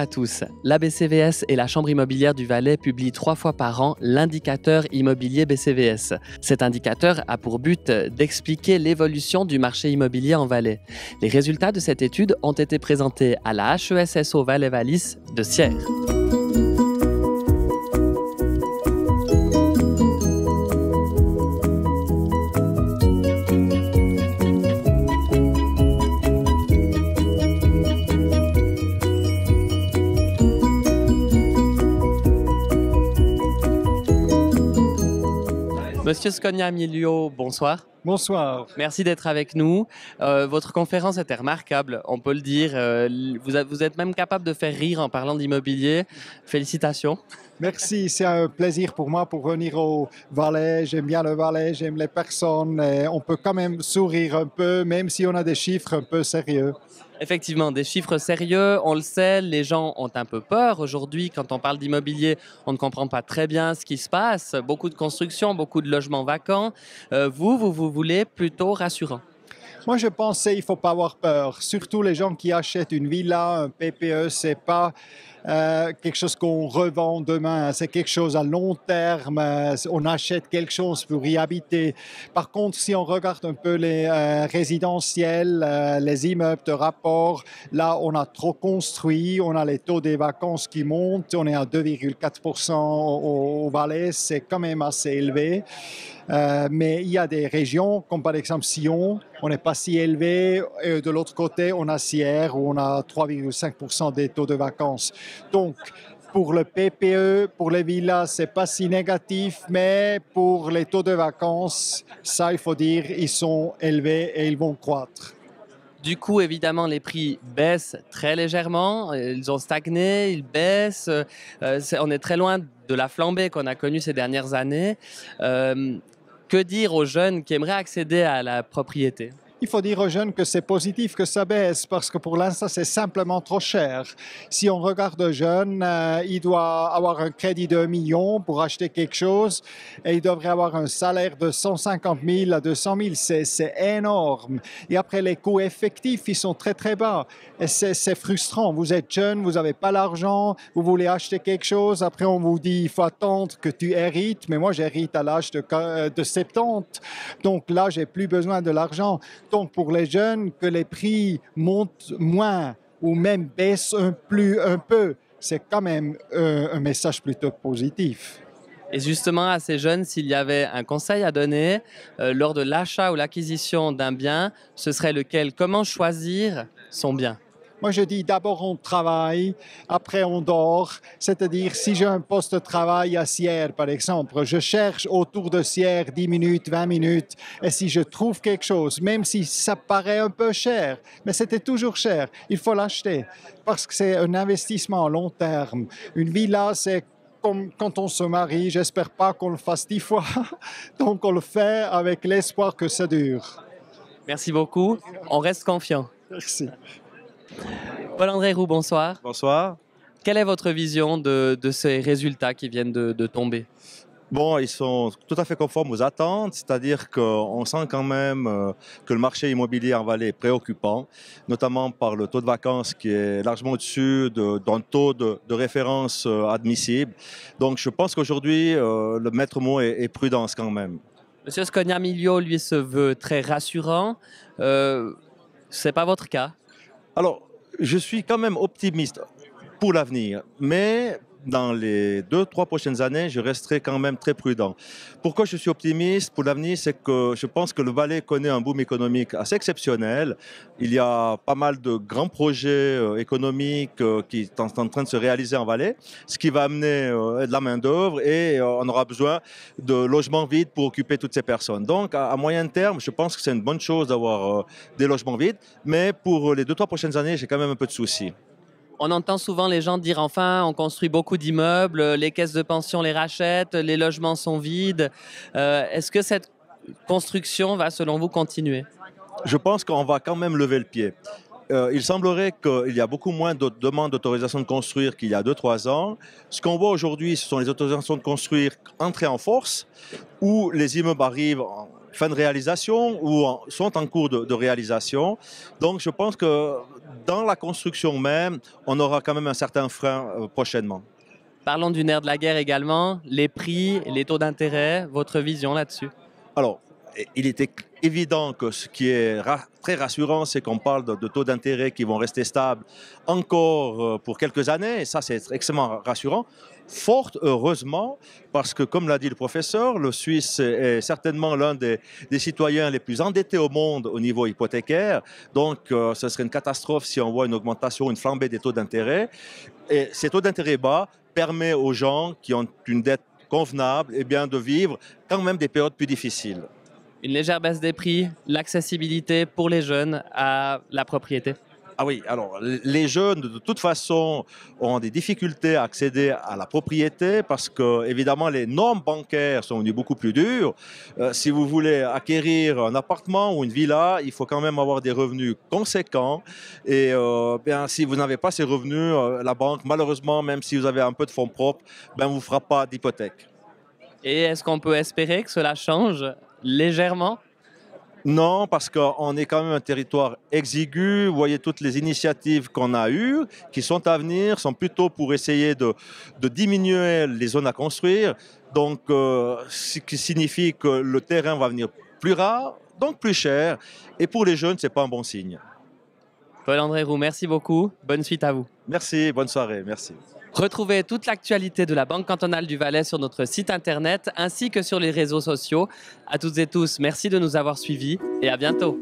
à tous. La BCVS et la Chambre immobilière du Valais publient 3 fois par an l'indicateur immobilier BCVS. Cet indicateur a pour but d'expliquer l'évolution du marché immobilier en Valais. Les résultats de cette étude ont été présentés à la HESSO Valais-Valis de Sierre. Monsieur Scogna-Milio, bonsoir. Bonsoir. Merci d'être avec nous. Votre conférence était remarquable, on peut le dire. Vous êtes même capable de faire rire en parlant d'immobilier. Félicitations. Merci, c'est un plaisir pour moi pour venir au Valais. J'aime bien le Valais, j'aime les personnes. Et on peut quand même sourire un peu, même si on a des chiffres un peu sérieux. Effectivement, des chiffres sérieux, on le sait, les gens ont un peu peur. Aujourd'hui, quand on parle d'immobilier, on ne comprend pas très bien ce qui se passe. Beaucoup de construction, beaucoup de logements vacants. Vous voulez plutôt rassurant. Moi, je pense qu'il ne faut pas avoir peur. Surtout les gens qui achètent une villa, un PPE, ce n'est pas quelque chose qu'on revend demain. C'est quelque chose à long terme. On achète quelque chose pour y habiter. Par contre, si on regarde un peu les résidentiels, les immeubles de rapport, là, on a trop construit. On a les taux des vacances qui montent. On est à 2,4% au Valais. C'est quand même assez élevé. Mais il y a des régions, comme par exemple Sion, on n'est pas si élevé. De l'autre côté, on a Sierre, où on a 3,5% des taux de vacances. Donc, pour le PPE, pour les villas, ce n'est pas si négatif, mais pour les taux de vacances, ça, il faut dire, ils sont élevés et ils vont croître. Du coup, évidemment, les prix baissent très légèrement. Ils ont stagné, ils baissent. On est très loin de la flambée qu'on a connue ces dernières années. Que dire aux jeunes qui aimeraient accéder à la propriété ? Il faut dire aux jeunes que c'est positif que ça baisse parce que pour l'instant, c'est simplement trop cher. Si on regarde un jeune, il doit avoir un crédit de 1 million pour acheter quelque chose et il devrait avoir un salaire de 150 000 à 200 000. C'est énorme. Et après, les coûts effectifs, ils sont très, très bas. Et c'est frustrant. Vous êtes jeune, vous n'avez pas l'argent, vous voulez acheter quelque chose. Après, on vous dit, il faut attendre que tu hérites. Mais moi, j'hérite à l'âge de 70. Donc là, j'ai plus besoin de l'argent. Donc, pour les jeunes, que les prix montent moins ou même baissent un peu, c'est quand même un message plutôt positif. Et justement, à ces jeunes, s'il y avait un conseil à donner lors de l'achat ou l'acquisition d'un bien, ce serait lequel ? Comment choisir son bien ? Moi, je dis d'abord on travaille, après on dort. C'est-à-dire, si j'ai un poste de travail à Sierre, par exemple, je cherche autour de Sierre 10 minutes, 20 minutes. Et si je trouve quelque chose, même si ça paraît un peu cher, mais c'était toujours cher, il faut l'acheter parce que c'est un investissement à long terme. Une villa, c'est comme quand on se marie, j'espère pas qu'on le fasse 10 fois. Donc, on le fait avec l'espoir que ça dure. Merci beaucoup. On reste confiant. Merci. Paul-André Roux, bonsoir. Bonsoir. Quelle est votre vision de ces résultats qui viennent de tomber ? Bon, ils sont tout à fait conformes aux attentes, c'est-à-dire qu'on sent quand même que le marché immobilier en Valais est préoccupant, notamment par le taux de vacances qui est largement au-dessus d'un taux de référence admissible. Donc je pense qu'aujourd'hui, le maître mot est prudence quand même. Monsieur Scogna-Milio, lui, se veut très rassurant. Ce n'est pas votre cas ? Alors, je suis quand même optimiste pour l'avenir, mais dans les 2-3 prochaines années, je resterai quand même très prudent. Pourquoi je suis optimiste pour l'avenir? C'est que je pense que le Valais connaît un boom économique assez exceptionnel. Il y a pas mal de grands projets économiques qui sont en train de se réaliser en Valais, ce qui va amener de la main-d'œuvre et on aura besoin de logements vides pour occuper toutes ces personnes. Donc, à moyen terme, je pense que c'est une bonne chose d'avoir des logements vides, mais pour les 2-3 prochaines années, j'ai quand même un peu de soucis. On entend souvent les gens dire enfin, on construit beaucoup d'immeubles, les caisses de pension les rachètent, les logements sont vides. Est-ce que cette construction va, selon vous, continuer ? Je pense qu'on va quand même lever le pied. Il semblerait qu'il y a beaucoup moins de demandes d'autorisation de construire qu'il y a 2-3 ans. Ce qu'on voit aujourd'hui, ce sont les autorisations de construire entrées en force, où les immeubles arrivent fin de réalisation ou sont en cours de réalisation. Donc je pense que dans la construction même, on aura quand même un certain frein prochainement. Parlons du nerf de la guerre également, les prix, les taux d'intérêt, votre vision là-dessus. Alors, il était évident que ce qui est très rassurant, c'est qu'on parle de taux d'intérêt qui vont rester stables encore pour quelques années, et ça c'est extrêmement rassurant. Fort heureusement, parce que comme l'a dit le professeur, le Suisse est certainement l'un des citoyens les plus endettés au monde au niveau hypothécaire, donc ce serait une catastrophe si on voit une augmentation, une flambée des taux d'intérêt. Et ces taux d'intérêt bas permettent aux gens qui ont une dette convenable eh bien, de vivre quand même des périodes plus difficiles. Une légère baisse des prix, l'accessibilité pour les jeunes à la propriété. Ah oui, alors les jeunes de toute façon ont des difficultés à accéder à la propriété parce que évidemment les normes bancaires sont devenues beaucoup plus dures. Si vous voulez acquérir un appartement ou une villa, il faut quand même avoir des revenus conséquents et bien, si vous n'avez pas ces revenus, la banque malheureusement, même si vous avez un peu de fonds propres, ben, vous fera pas d'hypothèque. Et est-ce qu'on peut espérer que cela change légèrement? Non, parce qu'on est quand même un territoire exigu. Vous voyez, toutes les initiatives qu'on a eues, qui sont à venir, sont plutôt pour essayer de diminuer les zones à construire. Donc, ce qui signifie que le terrain va venir plus rare, donc plus cher. Et pour les jeunes, ce n'est pas un bon signe. Paul-André Roux, merci beaucoup. Bonne suite à vous. Merci, bonne soirée, merci. Retrouvez toute l'actualité de la Banque cantonale du Valais sur notre site internet ainsi que sur les réseaux sociaux. À toutes et tous, merci de nous avoir suivis et à bientôt.